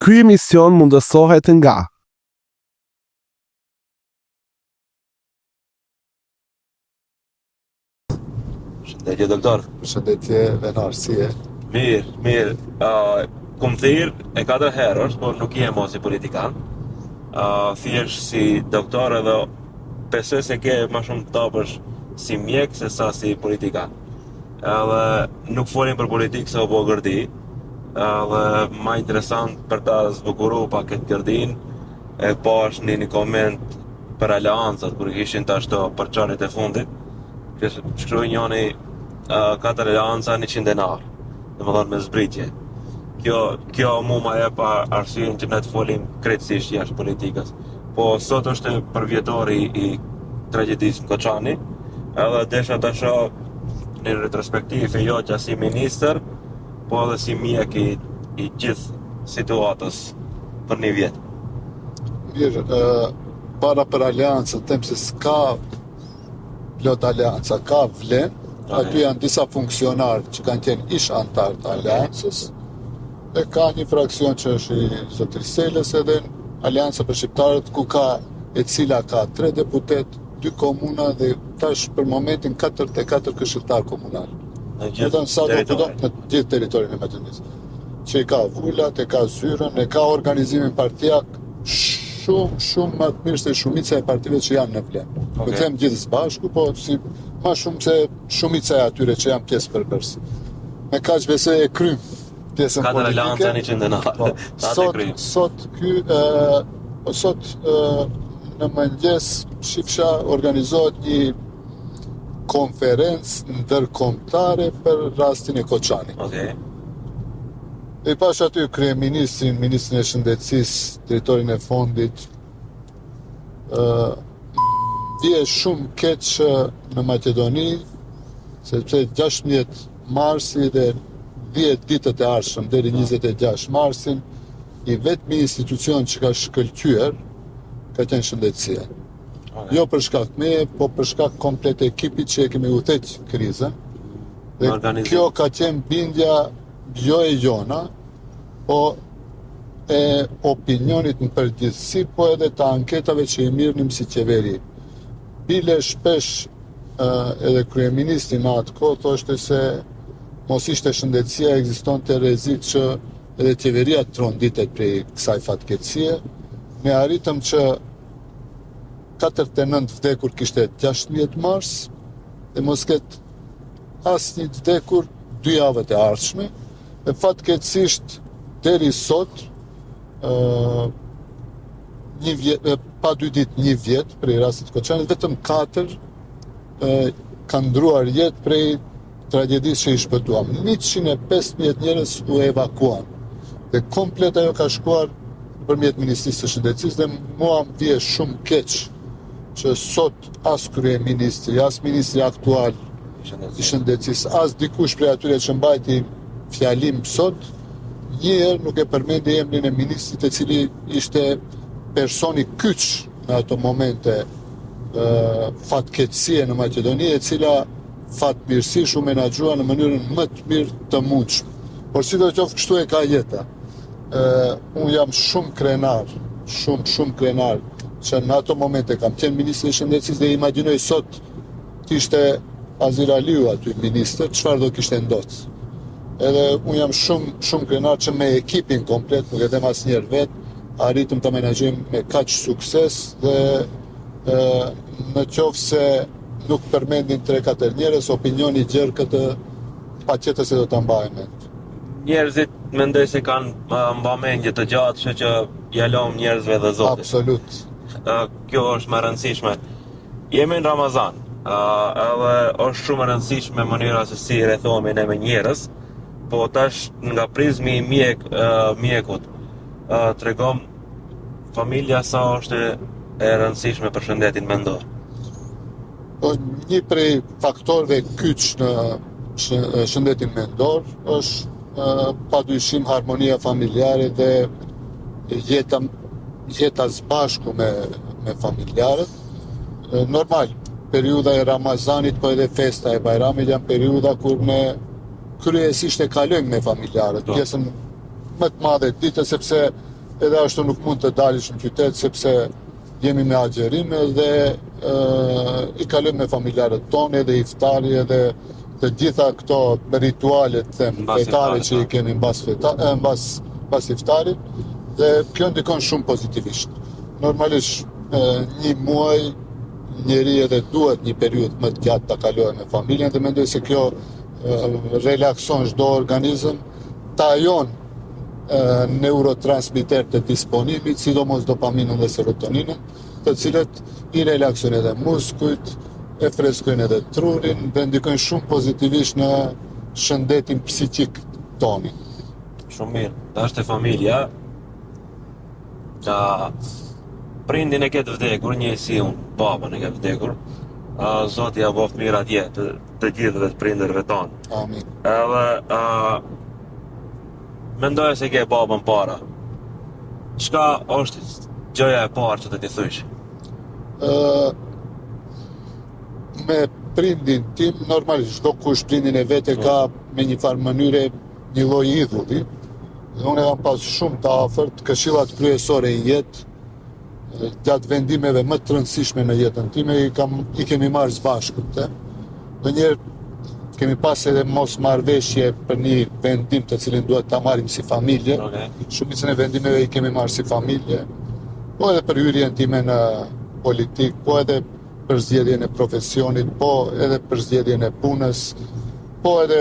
Ky emision mundësohet nga Shëndetje doktor. Shëndetje Venar, si e? Mirë. Kum thirë e 4 herësh, por nuk je mos si politikan. Thjesht si doktor edhe besoj se ke më shumë topësh si mjek se sa si politikan. Edhe nuk folim për politikë se o bo gërdi. Edhe ma interesant për ta zbukuru pa këtë gërdin, e po është një koment për aleancat, kur ishin të ashto për qanit e fundit. Shkruaj njoni 4 aleanca 100 denar, dhe më thonë me zbritje. Kjo mu ma jep arsyen që ne të folim krejtësisht jashtë politikës. Po sot është përvjetori i tragjedisë në Koçani, edhe desha të shoh një retrospektiv e joqja si minister, po edhe si mjek i gjithë situatës për një vjet. Mirë, para për aleancën, tem se s'ka plot aleanca, ka vlen, aty janë disa funksionarë që kanë qenë ish antar të aleancës, dhe ka një fraksion që është i zotërisë Selës edhe aleanca për shqiptarët, ku ka e cila ka 3 deputet, 2 komuna dhe tash për momentin 44 këshilltar komunal. Në gjithë territorin e Maqedonisë. Që i ka vullat, e ka zyrën, e ka organizimin partijak shumë më të mirë se shumica e partive që janë në vlen. Po them gjithë së bashku, po si më shumë se shumica e atyre që janë pjesë përbërës. Me kaq besoj e krym pjesën politike. 4 aleanca 100 denar. Sot në mëngjes shifsha organizohet një konferencë ndërkombëtare për rastin e Koçanit. E pash aty kryeministrin, ministrin e shëndetësisë, drejtorin e fondit. Vje shumë keq në Maqedoni, sepse 16 marsi dhe 10 ditët e ardhshëm deri 26 marsin, i vetmi institucion që ka shkëlqyer ka qenë shëndetësia. Jo për shkak meje, po për shkak komplet e ekipit që e kemi udhëheq krizën. Dhe kjo ka qenë bindja jo e jona, po e opinionit në përgjithësi, po edhe të anketave që i mirënim si qeveri. Bile shpesh edhe kryeministri në atë kohë thoshte se mos ishte shëndetësia, ekzistonte rrezik që edhe qeveria tronditet prej kësaj fatkeqësie. Ne arritëm që 49 vdekur kishte 16 mars, dhe mos ketë asnjë vdekur 2 javët e ardhshme, dhe fatkeqësisht deri sot, pa 2 ditë 1 vjet prej rastit Koçanit, vetëm 4 kanë ndruar jetë prej tragjedisë që i shpëtuam. 115 njerëz u evakuan, dhe komplet ajo ka shkuar përmjet Ministrisë së Shëndetësisë, dhe mua më vije shumë keq që sot as kryeministri, as ministri aktual i shëndetësisë, as dikush prej atyre që mbajti fjalim sot, njëherë nuk e përmendi emrin e ministrit, e cili ishte personi kyç në ato momente fatkeqësie në Maqedoni, e cila fatmirësisht u menaxhua në mënyrën më të mirë të mundshme. Por sidoqoftë kështu e ka jeta. Unë jam shumë krenar, shumë krenar, që në ato momente kam qenë ministri i shëndetësisë dhe imagjinoj sot kishte Azir Aliu aty ministër, çfarë do kishte ndodhur. Edhe unë jam shumë krenar që me ekipin komplet, nuk e them asnjëherë vetë, arritëm të menaxhojmë me kaq sukses dhe në qoftë se nuk përmendin 3-4 njerëz, opinioni gjerë këtë patjetër se do ta mbajmë mend. Njerëzit mendoj se kanë mbamendje të gjatë, kështu që ja lëm njerëzve dhe Zotit. Absolut. Kjo është më e rëndësishme. Jemi në Ramazan, edhe është shumë e rëndësishme mënyra se si rrethohemi ne me njerëz, po tash nga prizmi i mjekut, tregom familja sa është e rëndësishme për shëndetin mendor. Një prej faktorëve kyç në shëndetin mendor është padyshim harmonia familjare dhe jeta së bashku me familjarët. Normal, periudha e Ramazanit, po edhe festa e Bajramit janë periudha kur ne kryesisht e kalojmë me familjarët, pjesën më të madhe të ditës, sepse edhe ashtu nuk mund të dalish në qytet sepse jemi me agjerime dhe i kalojmë me familjarët tonë edhe iftari edhe të gjitha këto ritualet fetare që i kemi mbas iftarit dhe kjo ndikon shumë pozitivisht. Normalisht një muaj njeri edhe duhet një periudhë më të gjatë ta kalojë me familjen dhe mendoj se kjo relakson çdo organizëm, tajon neurotransmiter të disponimit, sidomos dopaminën dhe serotoninën, të cilët i relaksojnë edhe muskujt, e freskojnë edhe trurin dhe ndikojnë shumë pozitivisht në shëndetin psikik tonin. Shumë mirë. Dhe është e familja, prindin e ketë vdekur, një si unë, babën e ketë vdekur, Zoti ja boft mirë atje të gjithëve të prindërve tonë. Amin. Edhe mendoj se ke babën para. Çka është gjëja e parë që të t'i thysh? Me prindin tim, normalisht, çdo kush prindin e vete ka me një farë mënyre një lloj idhulli. Dhe unë e kam pas shumë të afërt këshillat kryesore në jetë, gjatë vendimeve më të rëndësishme në jetën time, i kemi marrë së bashku. Ndonjëherë kemi pas edhe mos marrëveshje për një vendim të cilin duhet ta marrim si familje. Okay. Shumicën e vendimeve i kemi marrë si familje, po edhe për hyrjen time në politik, po edhe për zgjedhjen e profesionit, po edhe për zgjedhjen e punës, po edhe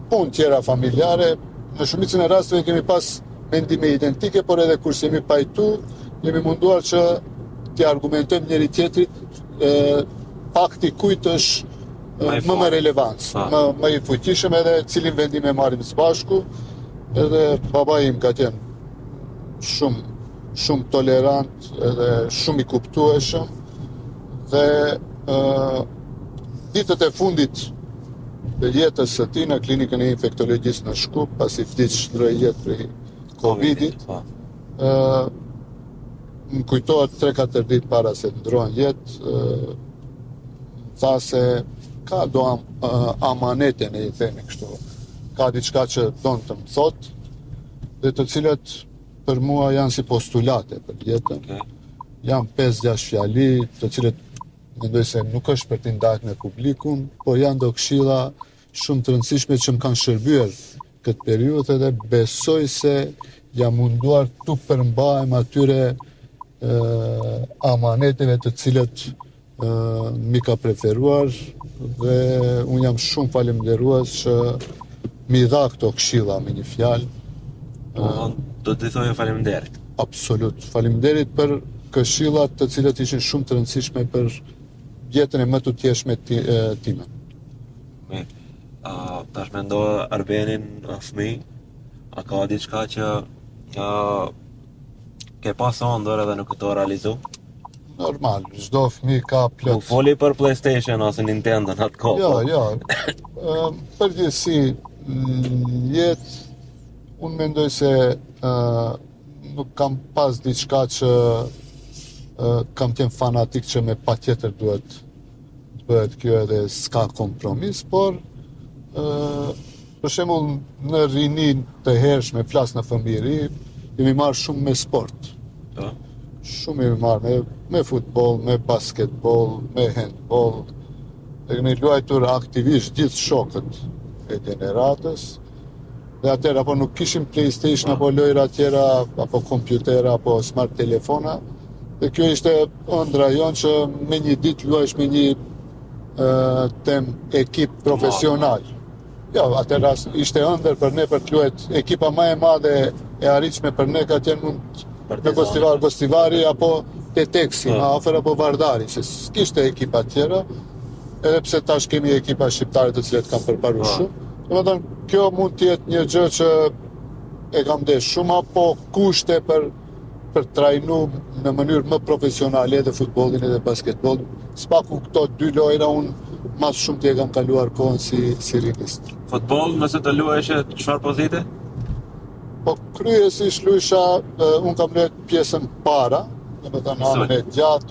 punë tjera familjare. Në shumicën e rasteve kemi pas mendime identike, por edhe kur jemi pajtu, jemi munduar që t'i argumentojmë njëri tjetrit fakti kujt është më relevancë, më i fuqishëm edhe cilin vendim e marrim së bashku. Edhe baba im ka qenë shumë tolerant edhe shumë i kuptueshëm dhe ditët e fundit të jetës së tij në klinikën e infektologjisë në Shkup, pasi vdiq shndroi jetë prej Covidit, më kujtohet 3-4 ditë para se të ndrohen jetë, tha se ka do amanete ne i themi kështu, ka diçka që don të më thot, dhe të cilët për mua janë si postulate për jetën. Okay. Janë 5-6 fjali, të cilët mendoj se nuk është për t'i ndajt me publikun, po janë do këshilla shumë të rëndësishme që më kanë shërbyer këtë periudhë dhe besoj se jam munduar t'u përmbahem atyre amaneteve të cilët mi ka preferuar dhe unë jam shumë falemnderues që mi dha këto këshilla me një fjalë. Do t'i thojë faleminderit. Absolut. Faleminderit për këshillat të cilët ishin shumë të rëndësishme për jetën e më të tjeshme time. Mirë. Tash mendoj Arbenin fëmijë, a ka diçka që ke pas ëndër edhe nuk të realizu? Normal, çdo fëmijë ka plot. Nuk foli për PlayStation ose Nintendo në atë kohë. Jo. Përgjithësi jetë unë mendoj se nuk kam pas diçka që kam qenë fanatik që me patjetër duhet bëhet kjo edhe s'ka kompromis, por për shembull në rinin të hershme, flas në fëmijëri, jemi marrë shumë me sport. Po. Shumë jemi marrë me futboll, me basketball, me handball. E kemi luajtur aktivisht gjithë shokët e gjeneratës. Dhe atëherë apo nuk kishim PlayStation apo lojra tjera, apo kompjutera, apo smart telefona. Dhe kjo ishte ëndra jonë që me një ditë luajsh me një ekip profesional. Jo, atëherë ishte ëndër për ne për të luajt ekipa më e madhe e arritshme për ne ka qenë mund në Gostivari apo Teteksi, më afër apo Vardari, se s'kishte ekipa tjera, edhe pse tash kemi ekipa shqiptare të cilët kanë përparuar shumë. Domethënë, kjo mund të jetë një gjë që e kam ndesh shumë, apo kushte për trajnu në mënyrë më profesionale edhe futbollin edhe basketbollin. Spaku këto dy lojra unë mas shumë të e kam kaluar kohën si rinist. Futboll, nëse të luajshe çfarë pozite? Po kryesisht luajsha, unë kam luajt pjesën para, domethënë anën e gjatë,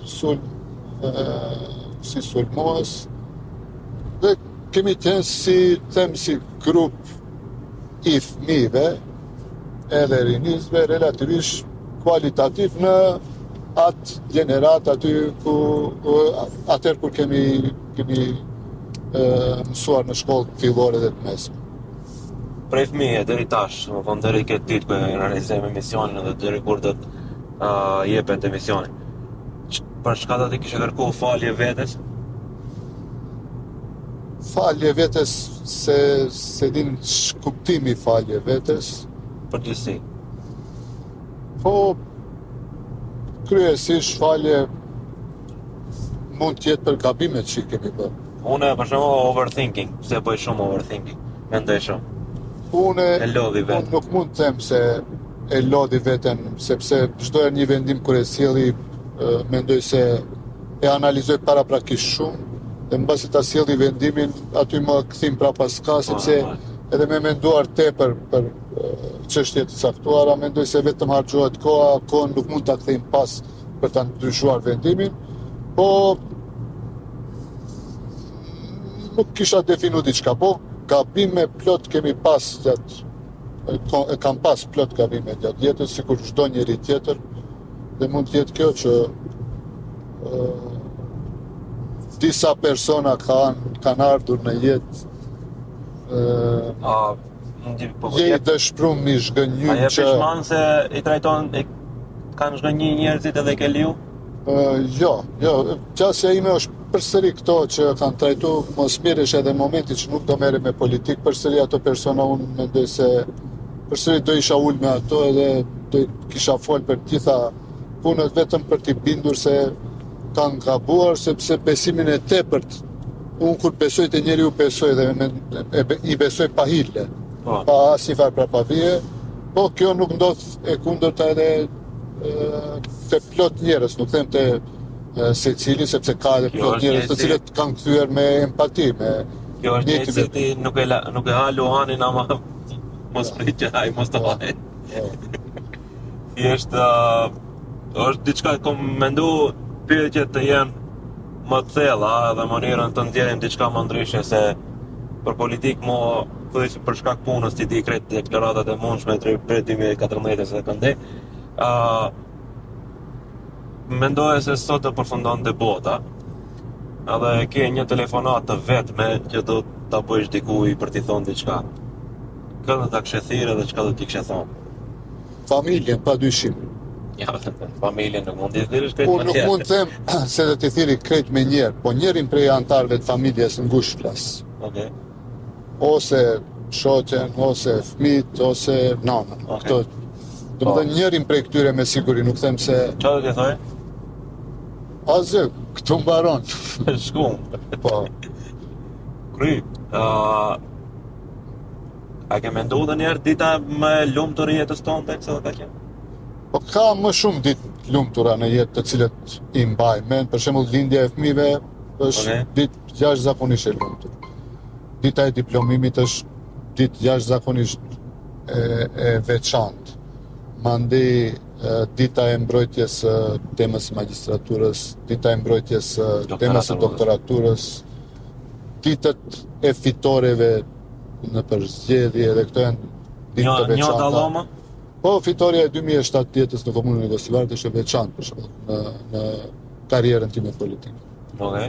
si sulmues. Dhe kemi qenë si grup i fëmijëve edhe rinizve relativisht kualitativ në atë gjenerat aty ku atëherë kur kemi mësuar në shkollë fillore dhe të mesme. Prej fëmije deri tash, më thonë deri këtë ditë kur realizojmë emisionin dhe deri kur do të jepet emisioni. Për çka do të kishe kërkuar falje vetes? Falje vetes se din kuptimi falje vetes, Përgjithësi. po kryesisht falje mund të jetë për gabimet që i kemi bërë. Unë për shembull overthinking, pse bëj shumë overthinking. Mendoj shumë. E lodhi Unë vetë. nuk mund të them se e lodhi veten, sepse çdo herë një vendim kur e sjelli, mendoj se e analizoj paraprakisht shumë, dhe mbasi ta sjelli vendimin, aty më kthim prapa s'ka, sepse edhe me menduar tepër për çështje të caktuara, mendoj se vetëm harxhohet koha, kohën nuk mund ta kthejmë pas për ta ndryshuar vendimin, po nuk kisha definu diçka, po gabime plot kemi pas e kam pas plot gabime gjatë jetës, sikur çdo njeri tjetër, dhe mund të jetë kjo që disa persona kanë ardhur në jetë je i dëshprum mi A zhgënjym je që pishman se i trajton, kanë zhgënjë njerëzit edhe ke liu? jo, qasja ime është përsëri këto që kanë trajtu mos mirësh edhe në momenti që nuk do merre me politikë, përsëri ato persona unë mendoj se përsëri do isha ul me ato edhe do kisha fol për gjitha punët vetëm për t'i bindur se kanë gabuar, sepse besimin e tepërt unë kur besoj te njeriu besoj dhe i besoj pa hile, pa asnjë farë prapavije, po kjo nuk ndodh e kundërta edhe te plot njerëz, nuk them te secili, sepse ka edhe plot njerëz të cilët kanë kthyer me empati, me Kjo është një si ti nuk e ha Luhanin ama mos prit që ai mos të haje. Thjesht është diçka kom mendu pyetjet të jenë më të thella dhe mënyrën të ndjerim diçka më ndryshe se për politik mo thuaj se për shkak punës ti di krejt deklaratat e mundshme prej 2014 se këndej. Mendoj se sot të përfundon debota edhe ke një telefonat të vetme që do ta bësh dikujt për t'i thonë diçka. Kë do ta kishe thirrë dhe çka do t'i kishe thonë? Familjen, pa dyshim. Ja, familjen nuk mund t'i thirrësh krejt Unë nuk mund të them se do t'i thirri krejt me njerë, po njerin prej antarëve të familjes në ngushtë flas. Okej. Ose shoqen, ose fëmijët, ose nanën. Këto, domethënë njerin prej këtyre me siguri, nuk them se Çfarë do t'i thoj? azë, këtu mbaron. Shkum. Po, Kry. A ke mendu dhe njerë dita më e lumtur e jetës tonë tek se do ta kem? po ka më shumë ditë lumtura në jetë të cilët i mbaj mend, për shembull lindja e fëmijëve është ditë jashtëzakonisht e lumtur. Dita e diplomimit është ditë jashtëzakonisht e veçantë. Mandej dita e mbrojtjes së temës së magjistraturës, dita e mbrojtjes së temës së doktoraturës, ditët e fitoreve në përzgjedhje dhe këto janë ditë të Një veçanta. dalloma? Po, fitoria e 2017 në Komunën e Gosivarit është e veçantë për shembull në karrierën time politike. Okej.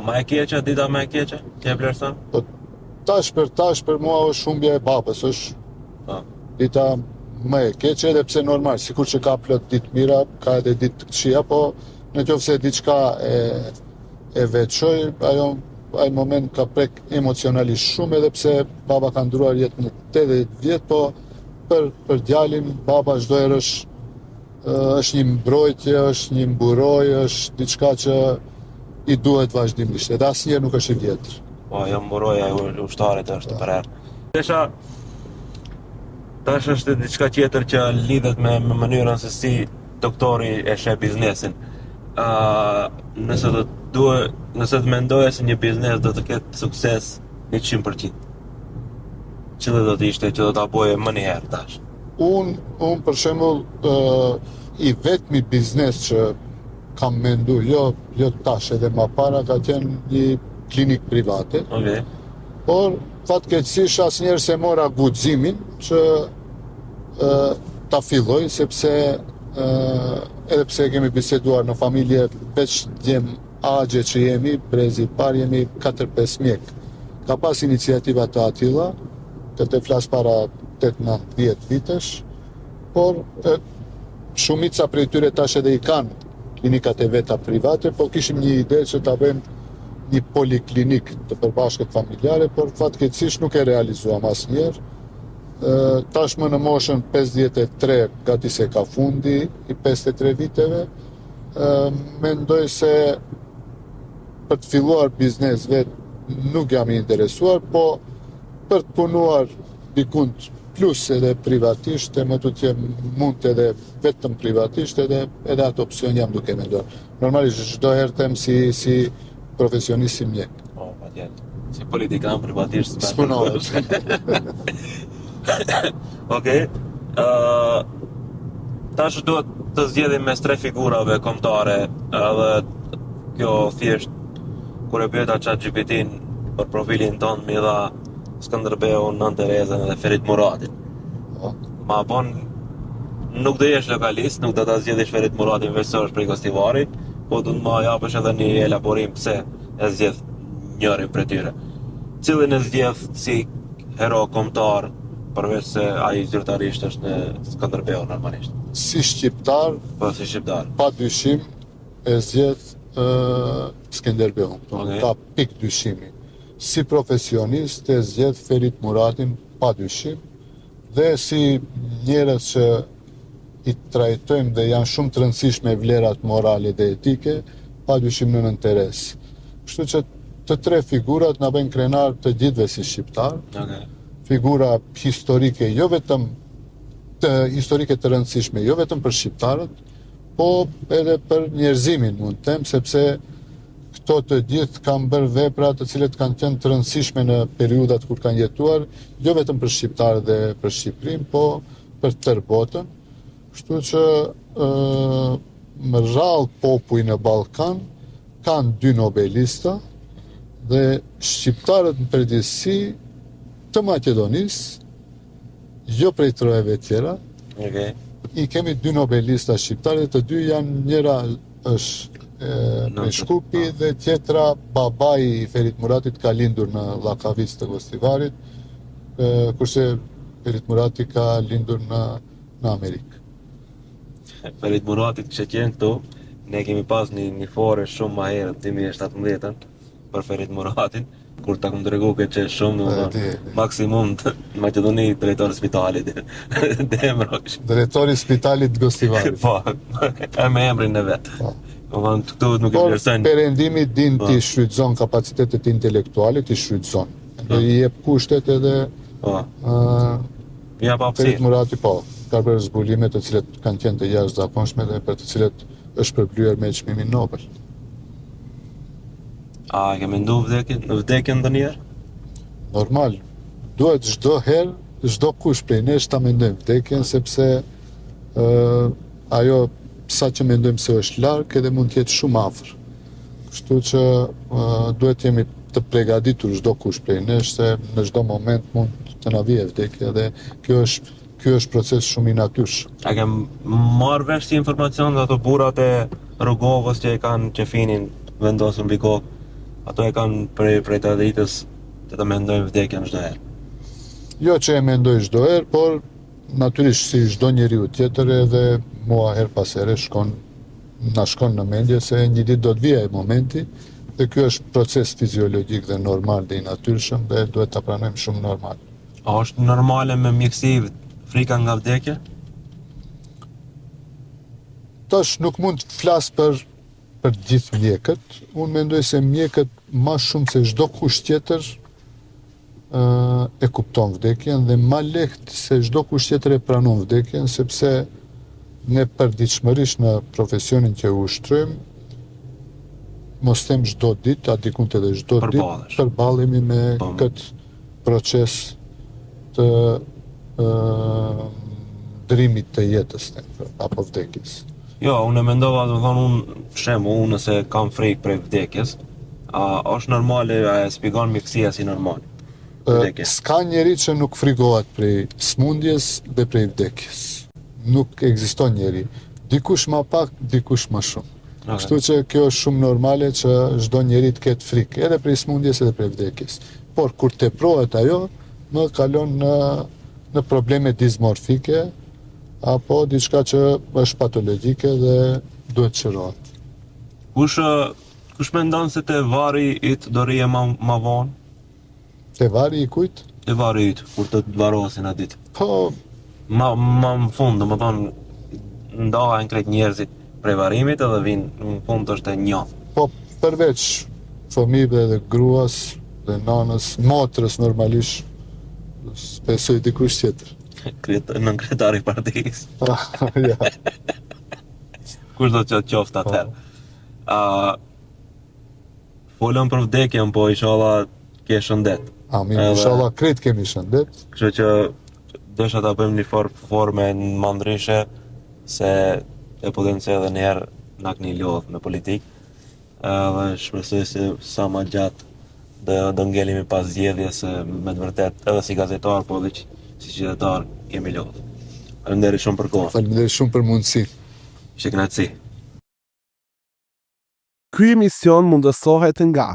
Ma e keqe, dita më e keqe? Ke vlerëson? Po tash për mua është humbja e babës, është dita më e keqe, edhe pse normal, sikur që ka plot ditë mira, ka edhe ditë të këqija, po në qoftë se diçka e veçoj, ai moment ka prek emocionalisht shumë, edhe pse baba ka ndruar jetën në 80 vjet, po për djalin baba çdo herë është një mbrojtje, është një mburoj, është diçka që i duhet vazhdimisht, edhe asnjëherë nuk është i vjetër. Po, jo mburoja e ushtarit është për herë. Tash është diçka tjetër që lidhet me mënyrën se si doktori e sheh biznesin. Nëse të mendoje se një biznes do të ketë sukses 100%, cili do të ishte që do ta bëje më një herë tash? Unë për shembull i vetmi biznes që kam mendu, jo tash edhe më para, ka qenë një klinik private. Okej. Por fatkeqësisht asnjëherë se mora guximin që ta filloj, sepse edhe pse kemi biseduar në familje, veç djem agje që jemi, brezi par jemi 4-5 mjek. Ka pas iniciativa të atilla, këtë e flas para 8-9-10 vitesh, por shumica prej tyre tash edhe i kanë klinikat e veta private, po kishim një ide që ta bëjmë një poliklinik të përbashkët familjare, por fatkeqësisht nuk e realizuam asnjëherë. Tashmë në moshën 53, gati se ka fundi i 53 viteve, mendoj se për të filluar biznes vetë nuk jam i interesuar, po për të punuar dikund plus edhe privatisht, e më të t'jem mund edhe vetëm privatisht, edhe atë opcion jam duke menduar. Normalisht çdo herë them si profesionist, si mjek. Po, patjetër. Si politikan privatisht Spunohet. Okej. Tash duhet të zgjedhim mes 3 figurave kombëtare, edhe kjo thjesht kur e pyeta ChatGPT-n për profilin tonë mi dha Skënderbeu, Nën Terezën dhe Ferit Muratin. Ma bon, nuk do jesh lokalist, nuk do ta zgjedhësh Ferit Muratin veç se është prej Gostivarit, po do të më japësh edhe një elaborim pse e zgjedh njërin prej tyre. Cilin e zgjedh si hero kombëtar, përveç se ai zyrtarisht është në Skënderbeu normalisht. Si shqiptar, Po si shqiptar. pa dyshim e zgjedh Skënderbeun, Okay. ka pik dyshimi. Si profesionist e zgjedh Ferit Muratin pa dyshim, dhe si njerëz që i trajtojmë dhe janë shumë të rëndësishme vlerat morale dhe etike, pa dyshim Nën Terezë. Kështu që të 3 figurat na bëjnë krenar të gjithëve si shqiptar, Okay. figura historike, jo vetëm historike të rëndësishme, jo vetëm për shqiptarët, po edhe për njerëzimin, mund të them, sepse këto të gjithë kanë bërë vepra të cilët kanë qenë të rëndësishme në periudat kur kanë jetuar, jo vetëm për shqiptarët dhe për Shqipërinë, po për tërë botën. Kështu që më rrallë popuj në Ballkan kanë 2 nobelista dhe shqiptarët në përgjithësi të Maqedonisë, jo prej trojeve tjera, Okay. i kemi 2 nobelista shqiptarë, të 2 janë, njëra është prej Shkupi dhe tjetra babai i Ferit Muratit ka lindur në Llakavic të Gostivarit, kurse Ferit Murati ka lindur në Amerikë. Ferit Muratit kishte qenë këtu, ne kemi pas një fore shumë më herët, 2017-ën, për Ferit Muratin, kur ta kom tregu këtë që shumë, maksimum të Maqedoni drejtori i spitalit, dhe emrosh. Drejtori i spitalit Gostivarit. Po, e me emrin e vet. Po. Këtu nuk i Por vlerësojnë. perendimi din t'i shfrytëzon kapacitetet intelektuale, t'i shfrytëzon. Dhe i jep kushtet edhe Po, ja pa Ferit pse. Murati, po, ka bërë zbulime të cilet kanë qenë të jashtëzakonshme dhe për të cilet është përblyer me çmimin Nobel. A ke mendu vdekjen ndonjëherë? Normal, duhet çdo herë, çdo kush prej nesh ta mendojmë vdekjen, sepse ajo sa që mendojmë se është larg, edhe mund të jetë shumë afër. Kështu që duhet jemi të përgatitur çdo kush prej nesh se në çdo moment mund të na vijë vdekja dhe ky është proces shumë i natyrshëm. A ke marrë vesh si informacion dhe ato burrat e Rrogovës që e kanë qefinin vendosur mbi kokë? Ato e kanë prej të ditës të mendojnë vdekjen çdo herë. Jo që e mendoj çdo herë, por natyrisht si çdo njeriu tjetër edhe mua her pas here na shkon në mendje se një ditë do të vijë ai momenti dhe ky është proces fiziologjik dhe normal dhe i natyrshëm dhe duhet ta pranojmë shumë normal. A është normale me mjeksi frika nga vdekja? Tash nuk mund të flas për gjithë mjekët. Unë mendoj se mjekët më shumë se çdo kush tjetër e kupton vdekjen dhe më lehtë se çdo kush tjetër e pranon vdekjen, sepse ne përditshmërisht në profesionin që ushtrojmë, mos them çdo ditë, a dikund edhe çdo ditë përballemi me këtë proces të ndrimit të jetës apo vdekjes. Jo, unë e mendova, do thonë unë nëse kam frikë prej vdekjes, a është normale, a e shpjegon mjekësia si normal? S'ka njeri që nuk frikohet prej smundjes dhe prej vdekjes. Nuk ekziston njeri. Dikush më pak, dikush më shumë. Okay. Kështu që kjo është shumë normale që çdo njeri të ketë frikë, edhe prej smundjes edhe prej vdekjes. Por kur teprohet ajo, më kalon në probleme dismorfike apo diçka që është patologjike dhe duhet shërohet. Kush mendon se te vari yt do rije ma vonë? Te vari i kujt? Te vari yt, kur të varosin atë ditë. Po, Ma në fund, do më thonë, ndahen krejt njerëzit prej varimit edhe vinë në fund është e njohur. po përveç fëmijëve dhe gruas dhe nanës, motrës normalisht, besoj dikush tjetër. Nën kryetari i partisë. Ja. Kush do të qoftë atëherë? Folëm për vdekjen, po inshallah ke shëndet. Amin, Edhe- inshallah krejt kemi shëndet. Kështu që desha ta bëjmë një forme më ndryshe se e potencial edhe njerë na keni lodh me politikë. Edhe shpresoj se sa më gjatë do ngelimi pas zgjedhjes se me të vërtet edhe si gazetar po edhe si qytetar kemi lodh. Faleminderit shumë për kohën. Faleminderit shumë për mundësi. Ishte kënaqësi. Ky emision mundësohet nga